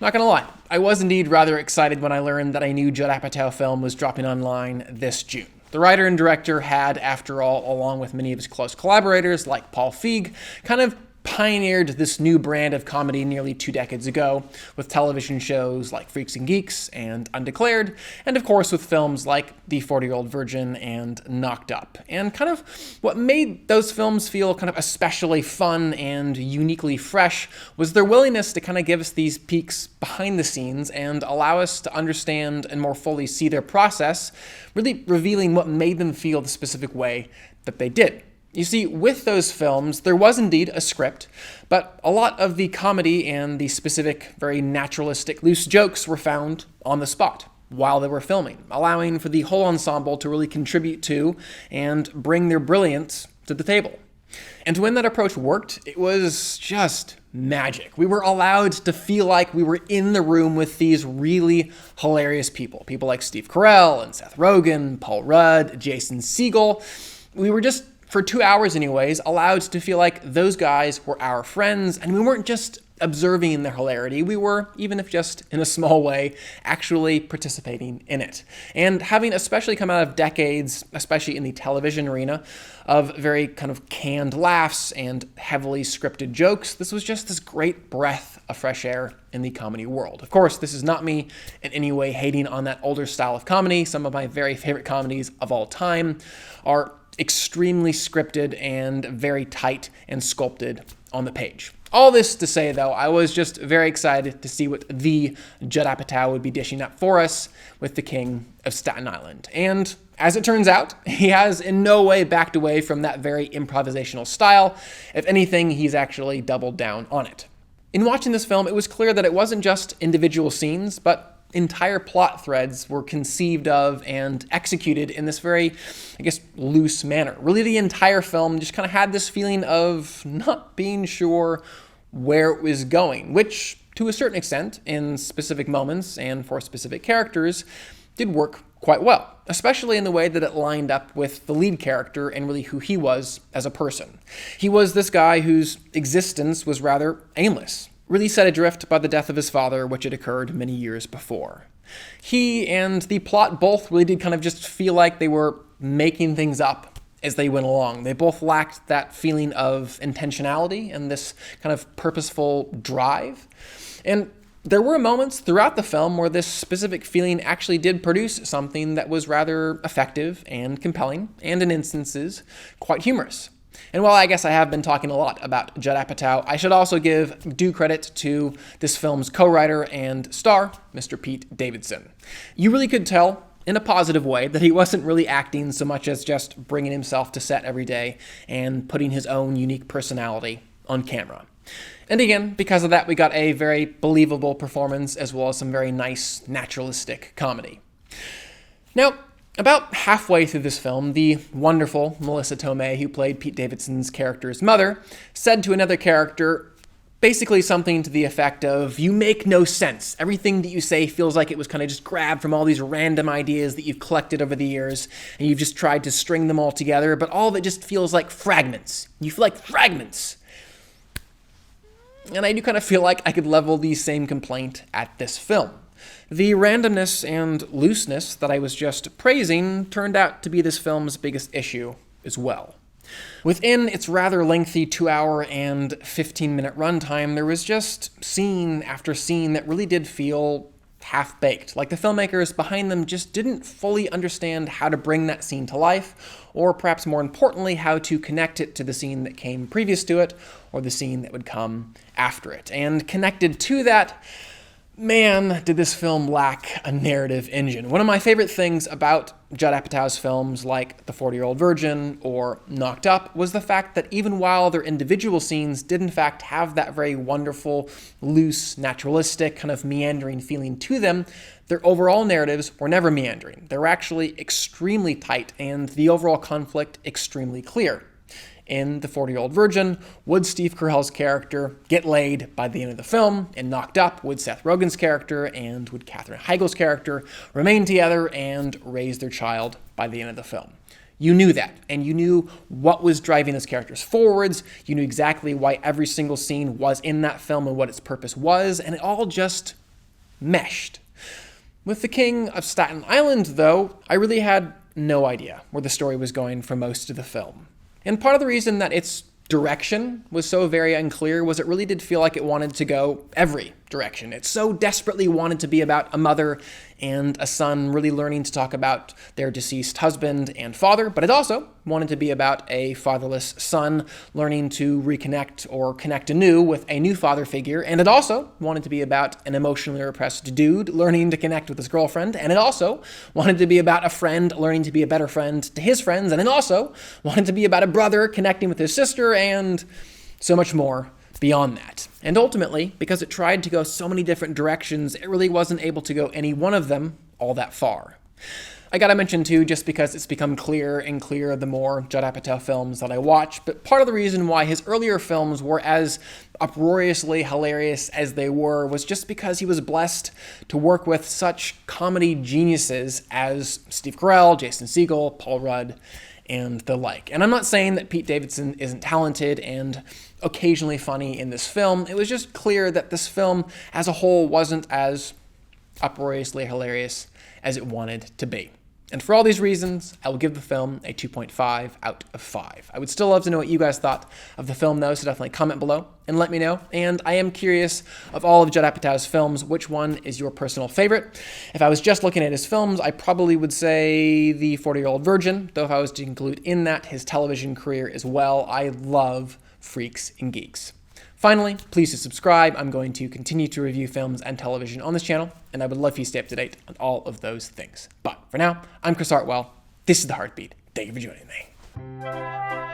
Not gonna lie, I was indeed rather excited when I learned that a new Judd Apatow film was dropping online this June. The writer and director had, after all, along with many of his close collaborators like Paul Feig, kind of pioneered this new brand of comedy nearly 2 decades ago with television shows like Freaks and Geeks and Undeclared, and of course with films like The 40-Year-Old Virgin and Knocked Up. And kind of what made those films feel kind of especially fun and uniquely fresh was their willingness to kind of give us these peeks behind the scenes and allow us to understand and more fully see their process, really revealing what made them feel the specific way that they did. You see, with those films, there was indeed a script, but a lot of the comedy and the specific, very naturalistic, loose jokes were found on the spot while they were filming, allowing for the whole ensemble to really contribute to and bring their brilliance to the table. And when that approach worked, it was just magic. We were allowed to feel like we were in the room with these really hilarious people. People like Steve Carell and Seth Rogen, Paul Rudd, Jason Segel. We were just, for 2 hours anyways, allowed to feel like those guys were our friends, and we weren't just observing their hilarity, we were, even if just in a small way, actually participating in it. And having especially come out of decades, especially in the television arena, of very kind of canned laughs and heavily scripted jokes, this was just this great breath of fresh air in the comedy world. Of course, this is not me in any way hating on that older style of comedy. Some of my very favorite comedies of all time are extremely scripted and very tight and sculpted on the page. All this to say, though, I was just very excited to see what the Judd Apatow would be dishing up for us with the King of Staten Island. And as it turns out, he has in no way backed away from that very improvisational style. If anything, he's actually doubled down on it. In watching this film, it was clear that it wasn't just individual scenes, but entire plot threads were conceived of and executed in this very, loose manner. Really, the entire film just kind of had this feeling of not being sure where it was going, which, to a certain extent, in specific moments and for specific characters, did work quite well, especially in the way that it lined up with the lead character and really who he was as a person. He was this guy whose existence was rather aimless, really set adrift by the death of his father, which had occurred many years before. He and the plot both really did kind of just feel like they were making things up as they went along. They both lacked that feeling of intentionality and this kind of purposeful drive. And there were moments throughout the film where this specific feeling actually did produce something that was rather effective and compelling, and in instances, quite humorous. And while I guess I have been talking a lot about Judd Apatow, I should also give due credit to this film's co-writer and star, Mr. Pete Davidson. You really could tell, in a positive way, that he wasn't really acting so much as just bringing himself to set every day and putting his own unique personality on camera. And again, because of that, we got a very believable performance as well as some very nice, naturalistic comedy. Now, about halfway through this film, the wonderful Marisa Tomei, who played Pete Davidson's character's mother, said to another character basically something to the effect of, "You make no sense. Everything that you say feels like it was kind of just grabbed from all these random ideas that you've collected over the years, and you've just tried to string them all together, but all of it just feels like fragments. You feel like fragments." And I do kind of feel like I could level the same complaint at this film. The randomness and looseness that I was just praising turned out to be this film's biggest issue as well. Within its rather lengthy 2-hour and 15-minute runtime, there was just scene after scene that really did feel half-baked, like the filmmakers behind them just didn't fully understand how to bring that scene to life, or perhaps more importantly, how to connect it to the scene that came previous to it, or the scene that would come after it. And connected to that, man, did this film lack a narrative engine. One of my favorite things about Judd Apatow's films like The 40-Year-Old Virgin or Knocked Up was the fact that even while their individual scenes did in fact have that very wonderful, loose, naturalistic, kind of meandering feeling to them, their overall narratives were never meandering. They were actually extremely tight and the overall conflict extremely clear. In The 40-Year-Old Virgin, would Steve Carell's character get laid by the end of the film? And Knocked Up, would Seth Rogen's character and would Katherine Heigl's character remain together and raise their child by the end of the film? You knew that, and you knew what was driving those characters forwards. You knew exactly why every single scene was in that film and what its purpose was, and it all just meshed. With The King of Staten Island, though, I really had no idea where the story was going for most of the film. And part of the reason that its direction was so very unclear was it really did feel like it wanted to go every direction. It so desperately wanted to be about a mother and a son really learning to talk about their deceased husband and father, but it also wanted to be about a fatherless son learning to reconnect or connect anew with a new father figure, and it also wanted to be about an emotionally repressed dude learning to connect with his girlfriend, and it also wanted to be about a friend learning to be a better friend to his friends, and it also wanted to be about a brother connecting with his sister, and so much more beyond that. And ultimately, because it tried to go so many different directions, it really wasn't able to go any one of them all that far. I gotta mention too, just because it's become clearer and clearer the more Judd Apatow films that I watch, but part of the reason why his earlier films were as uproariously hilarious as they were was just because he was blessed to work with such comedy geniuses as Steve Carell, Jason Segel, Paul Rudd, and the like. And I'm not saying that Pete Davidson isn't talented and occasionally funny in this film. It was just clear that this film as a whole wasn't as uproariously hilarious as it wanted to be. And for all these reasons, I will give the film a 2.5 out of 5. I would still love to know what you guys thought of the film, though, so definitely comment below and let me know. And I am curious, of all of Judd Apatow's films, which one is your personal favorite? If I was just looking at his films, I probably would say The 40-Year-Old Virgin, though if I was to include in that his television career as well, I love Freaks and Geeks. Finally, please do subscribe. I'm going to continue to review films and television on this channel, and I would love for you to stay up to date on all of those things. But for now, I'm Chris Hartwell. This is The Heartbeat. Thank you for joining me.